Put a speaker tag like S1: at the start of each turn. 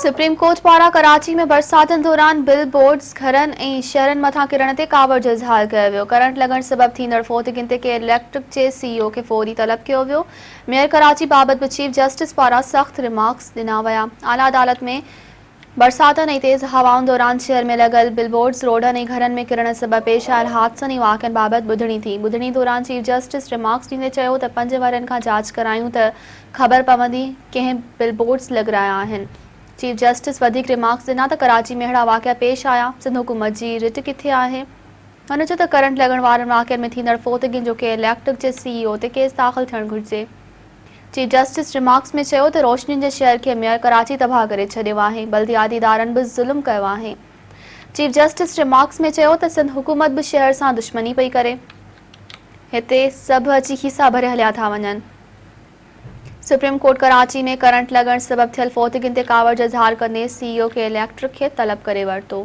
S1: Supreme court पारां कराची में बरसातुनि दौरान बिल बोर्ड्स घरनि ऐं शहरनि मथां किरण ते कावड़ जो इज़हार कयो वियो। करंट लॻण सबबि थींदड़ फोतिगिन ते केयर इलेक्ट्रिक जे सीईओ खे फौरी तलब कयो वियो। मेयर कराची बाबति बि चीफ जस्टिस पारां सख़्त रिमार्क्स ॾिना विया। आला अदालत में बरसातुनि ऐं तेज़ हवाउनि दौरान शहर में लॻल बिलबोर्ड्स रोडनि ऐं घरनि में किरण सबबि पेश आयल हादसनि ऐं वाक़िअनि बाबति ॿुधणी दौरान चीफ जस्टिस रिमार्क्स ॾींदे चयो त 5 वरनि खां जांच करायूं त ख़बर पवंदी कंहिं बिलबोर्ड्स लॻाया आहिनि। चीफ जस्टिस वधीक रिमार्क्स ॾिना त कराची में अहिड़ा वाक़िआ पेश आया, सिंध हुकूमत जी रिट किथे आहे। हुन चयो त करंट लॻण वारनि वाक़िअनि में थींदड़ फोतिगिन जो केयर इलेक्ट्रिक जे सीईओ ते केस दाख़िल थियणु घुरिजे। चीफ जस्टिस रिमार्क्स में चयो त रोशनियुनि जे शहर खे मेयर कराची तबाह करे छॾियो आहे, बल्दियाती इदारनि बि ज़ुल्म कयो आहे। चीफ जस्टिस रिमार्क्स में चयो त सिंध हुकूमत बि शहर सां दुश्मनी पई करे, हिते सभु अची खीसा भरे हलिया था वञनि। सुप्रीम कोर्ट कराची में करंट लॻण सबबि थियल फोतिगिन ते कावड़ जो इज़हार कंदे सीईओ के इलेक्ट्रिक खे तलब करे वरितो।